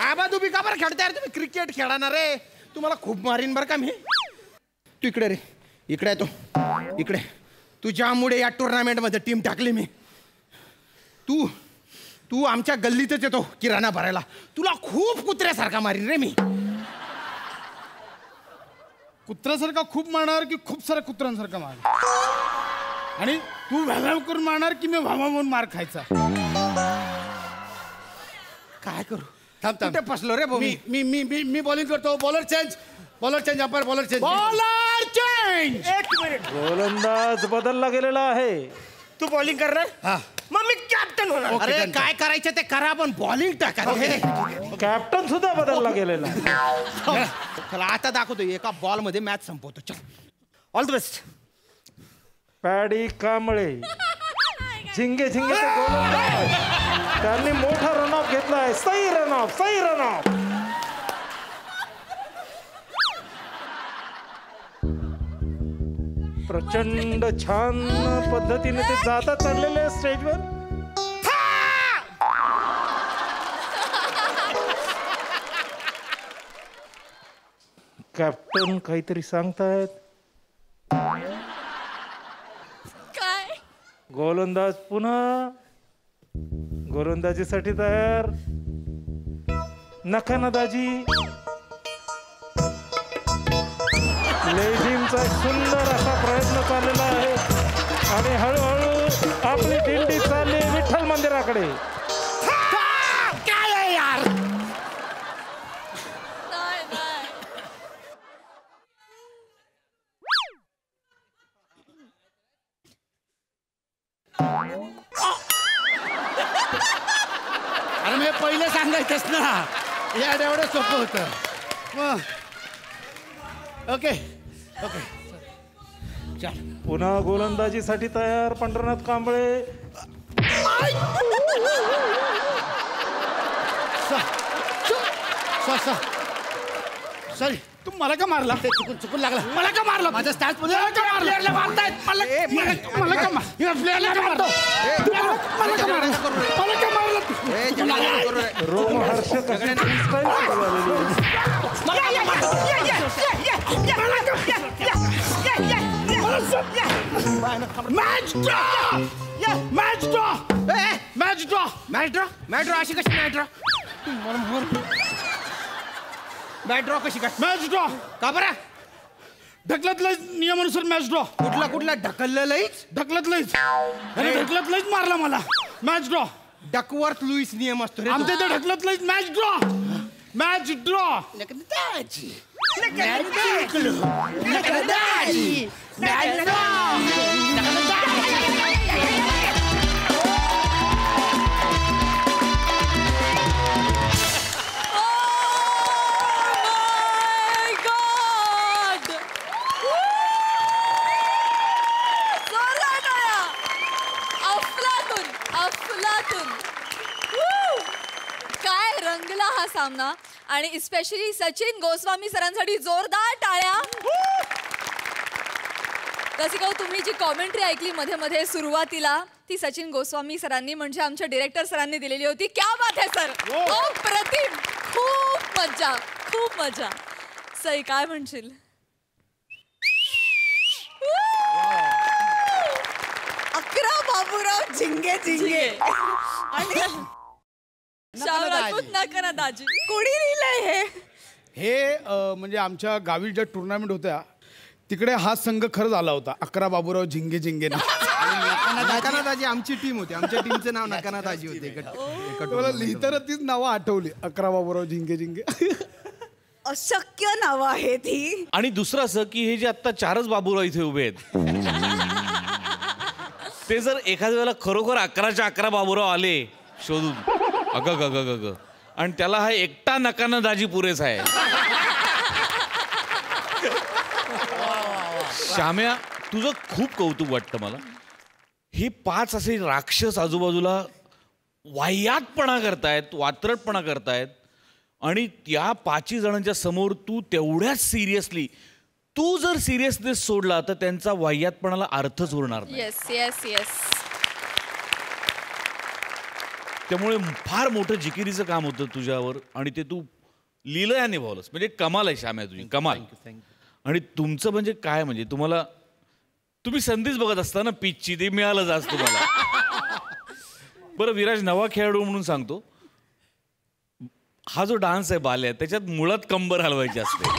आबा तुम्ही का बरं खेळताय रे तुम्ही क्रिकेट खेळणार रे. तुम्हाला खूप मारीन बरं का मी. तू इकडे रे इकडे तो इकडे. तुझ्यामुळे या टुर्नामेंट मध्ये टीम टाकली मी. तू तू आमच्या गल्लीतच येतो किराणा भरायला. तुला खूप कुत्र्यासारखा मारीन रे मी. कुत्र्यासारखा खूप मारणार की खूप साऱ्या कुत्र्यांसारखा मारणार. आणि तू व्यायाम करून मारणार की मी व्हावा म्हणून मार खायचा? काय करू? थांब थांब कुठे फसलो रे भाऊ? मी बॉलिंग करतो. Bowler change umpire bowler change. Bowler change. एक मिनिट. गोलंदाज बदलला गेलेला आहे. तू बॉलिंग करणार? हा. मग मी कॅप्टन होणार. ओके, अरे done. काय करायचं ते करा, पण बॉलिंग टाका. कॅप्टन सुद्धा बदलला गेलेला. चला आता दाखवतो, एका बॉल मध्ये मॅच संपवतो. चल, all the best. Paddy Kamble झिंगे झिंगेचे गोलंदाज. त्यांनी मोठा रन ऑफ घेतलाय. सही रन ऑफ. प्रचंड छान पद्धतीने ते जाता चाललेले स्टेजवर. कॅप्टन काहीतरी सांगतायत. काय? गोलंदाज पुन्हा गोलंदाजीसाठी तयार. नका दाजी. लेझिमचा एक सुंदर असा प्रयत्न चाललेला आहे आणि हळूहळू आपली दिंडी चालली विठ्ठल मंदिराकडे. काय आहे यार? नाही, नाही. अरे मी पहिले सांगायचंच ना. यार एवढं सोपं होतं. ओके. चल. पुन्हा गोलंदाजीसाठी तयार पंढरनाथ कांबळे. सॉरी. तू मला का मारला? ते चुकून लागला. मला का मारला? माझ्या स्टॅच मध्ये मला का मारला? मला का मारतो? मला का मारला? रोमहर्षक अशी freestyle सुरू झालेली आहे. मॅच ड्रॉ अशी कशी मॅच ड्रॉ? मॅच ड्रॉ कशी काय? Match draw. का बरं? ढकलत लईच नियमानुसार मॅच ड्रॉ. कुठला ढकललं लईच? ढकलत लईच मारला मला. Match draw. डकवर्थ लुईस नियम असतो रे. आमच्या इथे ढकलत लईच मॅच ड्रॉ. अफलातून. काय रंगला हा सामना. आणि स्पेशली सचिन गोस्वामी सरांसाठी जोरदार टाळ्या. रसिका, तुम्ही जी कॉमेंट्री ऐकली मध्ये मध्ये सुरुवातीला, ती सचिन गोस्वामी सरांनी म्हणजे आमच्या डिरेक्टर सरांनी दिलेली होती. क्या बात है सर. अप्रतिम. खूप मजा. सई, काय म्हणशील? अकरा बाबूराव झिंगे झिंगे. आणि नका दाजी. कोणी लिहिलंय हे म्हणजे आमच्या गावी ज्या टुर्नामेंट होत्या तिकडे हा संघ खरंच आला होता. 11 बाबूराव झिंगे झिंगे. नकानादाजी आमची टीम होती. आमच्या टीमचं नाव नकानादाजी होते. मला लिहिताना तीच नावं आठवली. 11 बाबूराव झिंगे झिंगे. अशक्य नाव आहे ती. आणि दुसरं असं की हे जे आता 4च बाबूराव इथे उभे आहेत, ते जर एखाद्या वेळेला खरोखर 11च्या 11 बाबूराव आले शोधून, अग आणि त्याला हा एकटा नकाना दाजी पुरेसा आहे. श्याम्या, तुझं खूप कौतुक वाटतं मला. हे 5 असे राक्षस आजूबाजूला वाह्यातपणा करतायत, वात्रटपणा करतायत, आणि त्या 5 जणांच्या समोर तू तेवढ्याच सिरियसली, तू जर सिरियसनेस सोडला तर त्यांचा वाह्यातपणाला अर्थच उरणार नाही. येस. त्यामुळे फार मोठं जिकिरीचं काम होतं तुझ्यावर, आणि ते तू लिहिलं निभावलंस. म्हणजे कमाल आहे श्याम्या तुझी, कमाल. आणि तुमचं म्हणजे काय, म्हणजे तुम्ही संधीच बघत असता ना पिचची, ते मिळालं आज तुम्हाला. बरं विराज, नवा खेळाडू म्हणून सांगतो, हा जो डान्स आहे बाल्या, त्याच्यात मुळात कंबर हलवायची असते.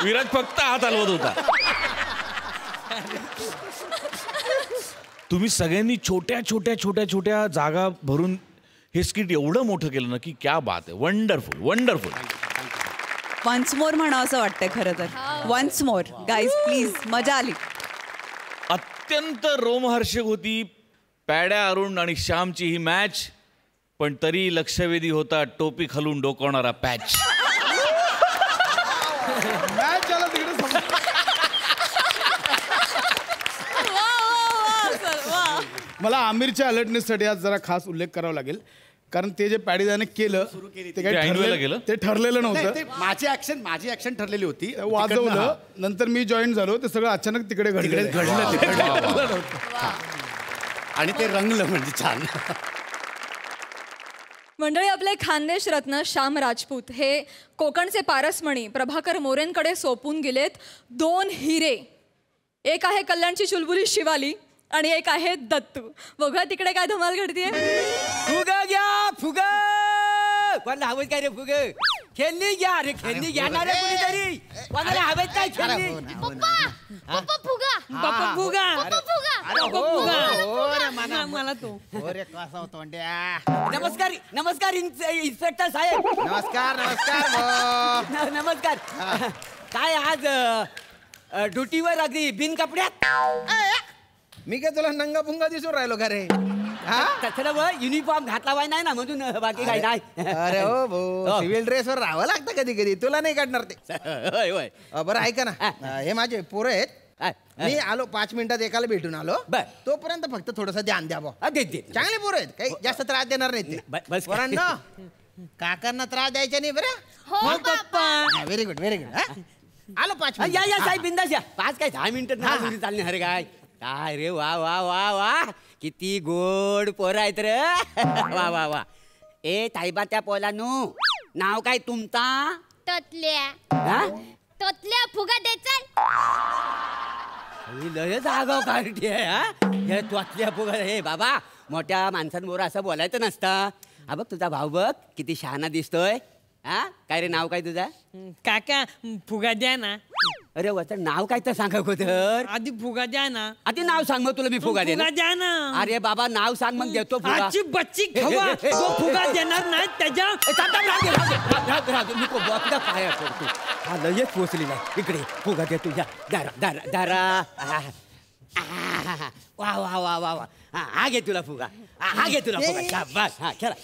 विराज फक्त हात हलवत होता. तुम्ही सगळ्यांनी छोट्या छोट्या छोट्या छोट्या जागा भरून हे स्किट एवढं मोठं केलं ना की क्या बात आहे. Wonderful wonderful. वन्स मोर म्हणा असं वाटतंय खरं तर. Once more guys please. मजा आली. अत्यंत रोमहर्षक होती पॅड्या अरुण आणि श्यामची ही मॅच. पण तरी लक्षवेधी होता टोपी खालून डोकावणारा पॅच. मॅच झाला तिकडे मला आमिरच्या अलर्टनेससाठी आज जरा खास उल्लेख करावा लागेल. कारण ते जे पॅडीदाने केलं ते काही ते ठरलेलं नव्हतं. माझी ऍक्शन ठरलेली होती. वाजवलं नंतर मी जॉईन झालो ते सगळं अचानक तिकडे घडलं. आणि ते रंगलं म्हणजे छान. मंडळी, आपले खानदेश रत्न श्याम राजपूत हे कोकणचे पारसमणी प्रभाकर मोरेंकडे सोपून गेलेत 2 हिरे. एक आहे कल्याणची चुलबुली शिवाली आणि एक आहे दत्तू. बघा तिकडे काय धमाल घडतीये. फुगा घ्या फुगा. कोणाला हवं काय रे फुग? खेळणी घ्या रे खेळणी घेणार आहे कुणीतरी. कोणाला हवेत काय खेळणी? पप्पा फुगा. पप्पा फुगा. मला तो कसा होतो नमस्कार नमस्कार इन्स्पेक्टर साहेब. नमस्कार नमस्कार नमस्कार. काय आज ड्युटीवर अगदी बिन कपड्यात? मी काय तुला नंगा पुंगा दिसून राहिलो का रे? तसं युनिफॉर्म घातला वाय नाही ना म्हणून बाकी काही नाही. अरे हो भाऊ सिव्हिल ड्रेस वर राहावं लागतं कधी कधी. तुला नाही काढणार ते. बरं ऐका ना हे माझे पोरं आहेत. मी आलो 5 मिनिटात एकाला भेटून आलो. तोपर्यंत फक्त थोडस ध्यान द्या भाऊ. चांगले पोरं आहेत काही जास्त त्रास देणार नाही ते. पोरांनो काकांना त्रास द्यायचा नाही बरं. हो पप्पा. Very good very good. आलो 5 या या साहेब बिंदास या. 5 काय 10 मिनिटं चालणे. अरे काय काय रे वा वा वा वा किती गोड पोरं आहेत रे. वा वा वा. ए ताईबा त्या पोलानू नाव काय तुमचा? ततल्या. ततल्या फुगा द्यायचा. लय जागाव काढते हे त्वतल्या फुगा. हे बाबा मोठ्या माणसांबरोबर असं बोलायचं नसतं. हा बघ तुझा भाऊ बघ किती शहाणा दिसतोय. हा काय रे नाव काय तुझा? काका फुगा द्या ना. अरे वचन नाव काय तर सांग अगोदर. आधी फुगा द्या ना. आधी नाव सांग मग तुला मी फुगा द्या ना. अरे बाबा नाव सांग मग देतो फुगा. बच्ची फुगा देणार नाही त्याच्या. काय करतो हा लयच पोचलेला इकडे. फुगा दे तुझ्या दारा दारा दारा. वा वा वा वा वा. हा घे तुला फुगा. हा घे तुला फुगा. शाबास. हा खेळा.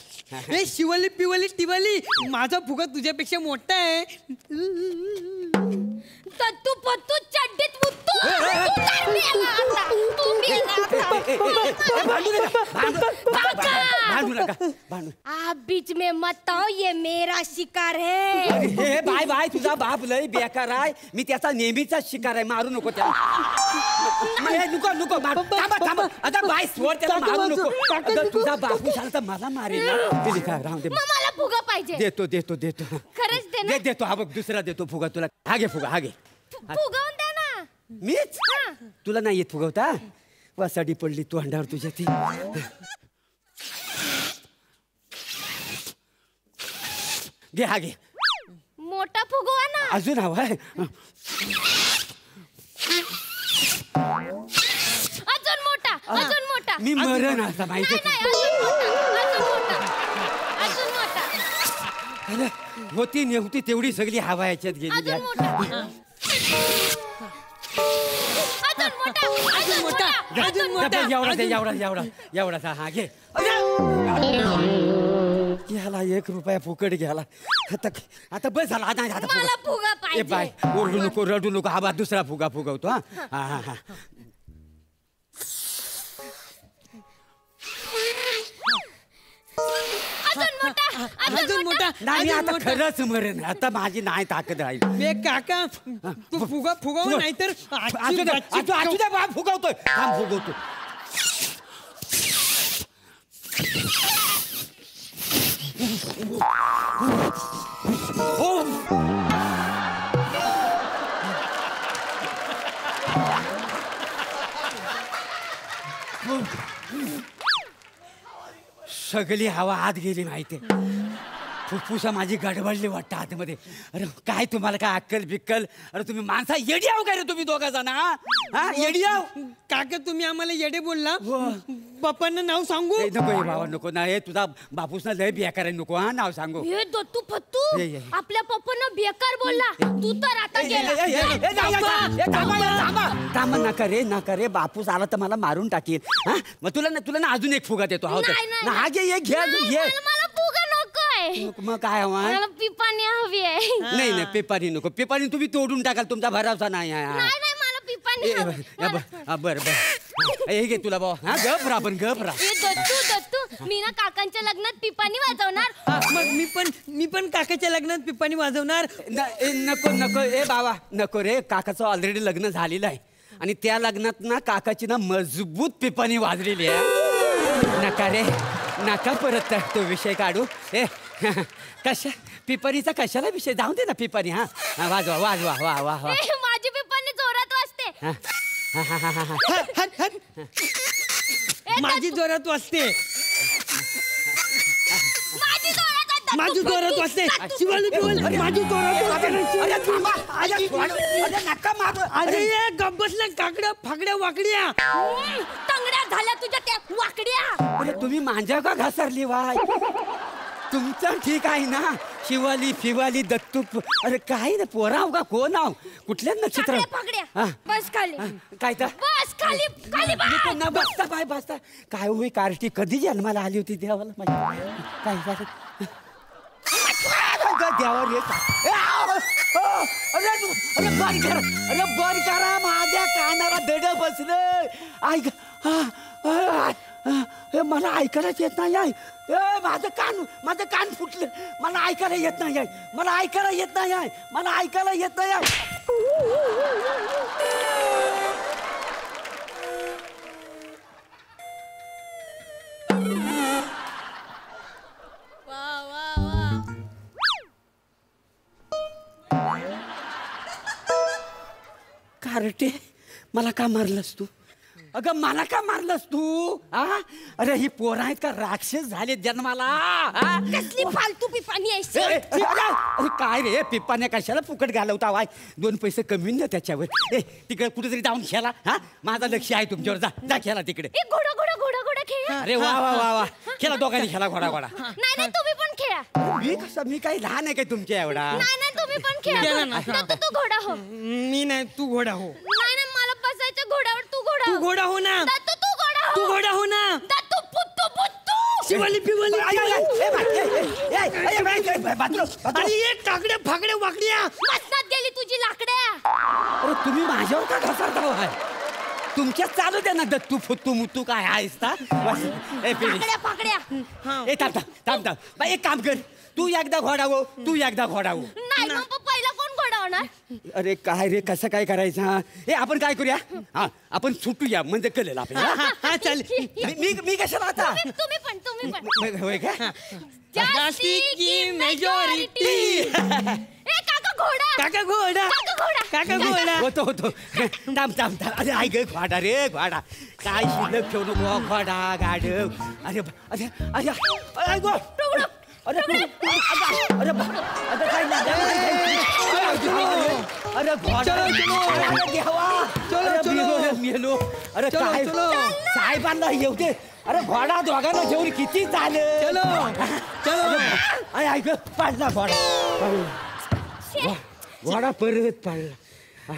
ए शिवली पिवली टिवली माझा फुगा तुझ्यापेक्षा मोठा आहे. तत्तू पत्तू चड्डीत मुत्तू. आप बीच में मत आओ ये मेरा शिकार है. हे बाय बाय तुझा बाप लय बेकार आहे. मी त्याचा नेहमीचा शिकार आहे. मारू नको त्याला. नको नको थांबा थांबा. आता बाय सोड त्याला मारू नको. तुझा बापू सांगता मला मारेल. मला फुगा पाहिजे. देतो देतो देतो खरंच दे ना. देतो. हा बघ दुसरा देतो फुगा तुला. हा घे फुगा. हा घे. फुगावून द्या ना. मीच तुला नाही येत फुगवता. वासाडी पडली तू अंडावर तुझ्या ती. घे. हा घे. मोठा फुगवा ना. अजून हवा आहे. अजून मोठा अजून मोठा. मी मरण आता माहिती. होती नेवती तेवढी सगळी हवा याच्यात गेली. एवढा हा घे. घ्याला 1 रुपया फुकट घ्याला. आता बस झाला. आता फुगा पाहिजे. बाय ओरडू नको रडू नको. हा बा दुसरा फुगा फुगवतो. हा हा हा. अजून मोठा. नाही आता खरंच मरण. आता माझी नाही ताकद राहील. काका तू फुगा फुगव नाही तर फुगवतोय. फुगवतो. सगळी हवा आत गेली माहिती. फुफ्फुसा माझी गडबडली वाटतं आतमध्ये. अरे काय तुम्हाला काय अक्कल बिक्कल? अरे तुम्ही माणसा येडी आहो काय रे तुम्ही दोघा जण? हा येडी आहो? काका तुम्ही आम्हाला येडे बोलला. बापांना नाव सांगू? नको हे भावा नको ना. हे तुझा बापूस ना लय बिया करायला नको. हा नाव सांगू. हे दत्तू फत्तू आपल्या पप्पांना बेकार बोलला. तू तर आता थांबा नका रे बापूस आला तर मला मारून टाकील. हा मग तुला ना अजून एक फुगा देतो. हा घे घे मला फुगा नकोय. मग काय हवा? मला पिपाणी हवी आहे. नाही पिपाणी नको. पिपाणी तुम्ही तोडून टाकाल. तुमचा भरोसा नाही. नाही मला पिपाणी हवी. बर हे घे तुला भाऊ. हा गप राहा पण गप राहा. दत्तू मी ना काकांच्या लग्नात पिपाणी वाजवणार. मग मी पण काकाच्या लग्नात पिपाणी वाजवणार. नको ए बाबा नको रे. काकाचं ऑलरेडी लग्न झालेलं आहे आणि त्या लग्नात ना काकाची ना मजबूत पिपाणी वाजलेली आहे. नका रे नका परत तो विषय काढू. कशा पिपाणीचा कशाला विषय? जाऊ दे ना पिपाणी. हा वाजवा वाजवा वा वा वा. माझी पिपाणी जोरात वाजते. माझी जोरात वाजते. माझी जोरात वाजते. माझी जोरात अरे गप बसल्या काकड्या फाकड्या वाकड्या. तंगड्या झाल्या तुझ्या त्या वाकड्या. अरे तुम्ही माझ्या का घसरली वाय? तुमचं ठीक आहे ना. शिवाली फिवाली दत्तू. अरे काय ना पोराव का कोण आव? कुठल्या नक्षत्र? बस खाली. काय तर बस खाली खाली बसता पाय बसता. काय होई कार्टी कधी जन्माला आली होती देवाला माझ्या? काय झालं देवावर येत? अरे बंद करा माझ्या कानाला दड बसलं. ऐक मला ऐकायलाच येत नाही. माझं कान फुटलं. मला ऐकायला येत नाही. मला ऐकायला येत नाही. कार्टे मला का मारलंस तू? अगं मला का मारलंस तू? अरे ही पोरं आहेत का राक्षस झाले जन्माला? कसली फालतू पिपाणी आहे. अरे काय रे पिपाण्या कशाला फुकट घालवता? वाय 2 पैसे कमी ना त्याच्यावर. तिकडे कुठेतरी जाऊन खेळा. हा माझं लक्ष आहे तुमच्यावर. जा खेळा तिकडे. घोडा खेळा. अरे वा वा वा वा. खेळा दोघांनी खेळा घोडा. नाही तुम्ही पण खेळा. मी काही लहान आहे काय तुमच्या एवढा? नाही तुम्ही पण खेळा. तू घोडा हो. मी नाही तू घोडा हो. नाही मला बसायचं घोड्यावर. तू घोडा हो ना. तू घोडा हो ना. शिवाली पिवाली आणि एक काकड्या फाकड्या वाकड्या. मसनात गेली तुझी लाकड्या. अरे तुम्ही माझ्यावर का घसरता? तुमच्या चालू द्या ना दत्तू फुत्तू मुत्तू काय आहेस का? थांब एक काम कर. तू एकदा घोडा हो. नाही मग पहिला कोण घोडा होणार? अरे काय रे कसं काय करायचं? हे आपण काय करूया? हा आपण सुटूया म्हणजे कळेल आपल्याला. चालेल. मी कशाला आता? तुम्ही पण होय का? जास्ती की मेजॉरिटी. काका घोडा होतो. थांब. अरे ऐक घोडा रे घोडा. काय शिल्लक ठेवू नको. घोडा गाढव. अरे मेलो. अरे काय साहेबांना येऊ दे. अरे घोडा दोघांना घेऊन किती झालं. ऐक पाडला घोडा परत पाडला.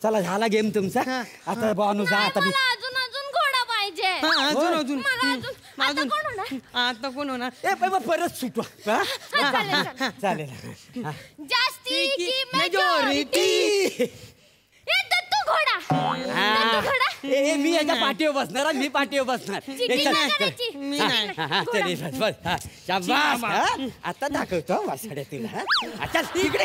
चला झाला गेम तुमचा. आता बानू जा. आता मी अजून घोडा पाहिजे. आता कोण होणार? परत सुटवा. चालेल. जास्ती की मेजॉरिटी. मी याच्या पाठीवर बसणार. मी पाठीवर बसणार. शाबास. आता दाखवतो वासाड्या तुला. आता तिकडे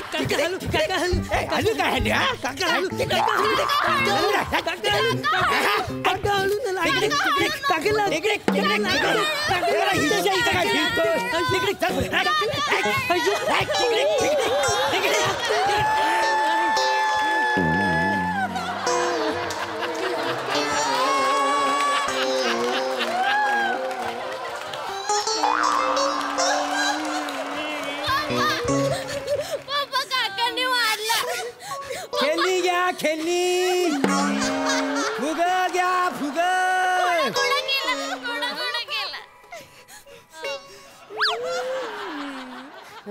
खेळणी फुग घ्या फुग.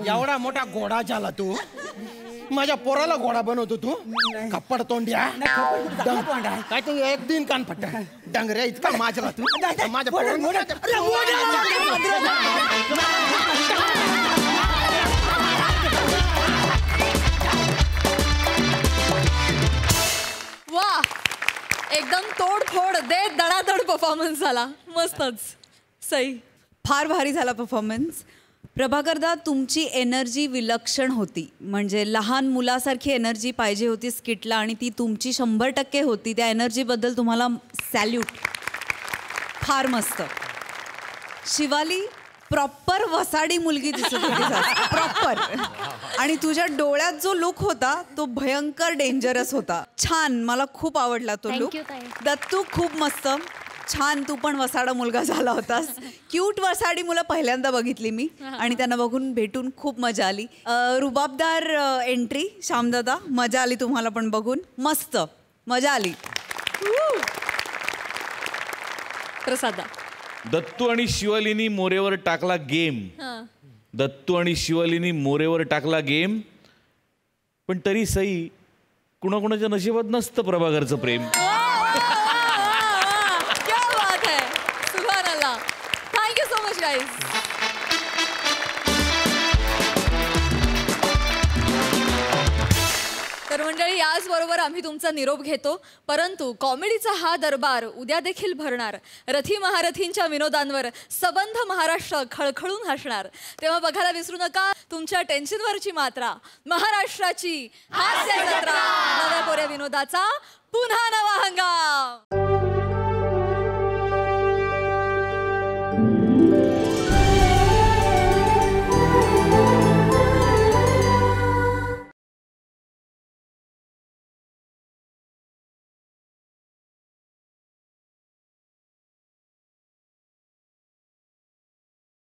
एवढा मोठा घोडा झाला तू. माझ्या पोराला घोडा बनवतो तू. कप्पड तोंड्या काय तू एक दिन कान फट्टा डांगऱ्या इतका माझला तू. माझ्या वा, एकदम तोडफोड दे दडादड परफॉर्मन्स झाला. मस्तच. सई. फार भारी झाला परफॉर्मन्स. प्रभाकरदा, तुमची एनर्जी विलक्षण होती. म्हणजे लहान मुलासारखी एनर्जी पाहिजे होती स्किटला आणि ती तुमची 100% होती. त्या एनर्जीबद्दल तुम्हाला सॅल्यूट. फार मस्त. शिवाली, प्रॉपर वसाडी मुलगी दिसत होती. प्रॉपर. आणि तुझ्या डोळ्यात जो लुक होता तो भयंकर डेंजरस होता. छान, मला खूप आवडला तो लुक. दत्तू, खूप मस्त. छान, तू पण वसाडा मुलगा झाला होतास. क्यूट वसाडी मुलं पहिल्यांदा बघितली मी आणि त्यांना बघून भेटून खूप मजा आली. रुबाबदार एंट्री श्यामदादा, मजा आली तुम्हाला पण बघून. मस्त मजा आली. प्रसादा. दत्तू आणि शिवालीनी मोरेवर टाकला गेम. दत्तू आणि शिवालीनी मोरेवर टाकला गेम. पण तरी सई, कुणाकुणाच्या नशिबात नसतं प्रभाकरचं प्रेम. तर मंडळी, याचबरोबर आम्ही तुमचा निरोप घेतो. परंतु कॉमेडीचा हा दरबार उद्या देखील भरणार. रथी महारथींच्या विनोदांवर सबंध महाराष्ट्र खळखळून हसणार. तेव्हा बघायला विसरू नका तुमच्या टेन्शनवरची मात्रा. महाराष्ट्राची हास्य जत्रा. नव्या कोऱ्या विनोदाचा पुन्हा नवा हंगाम.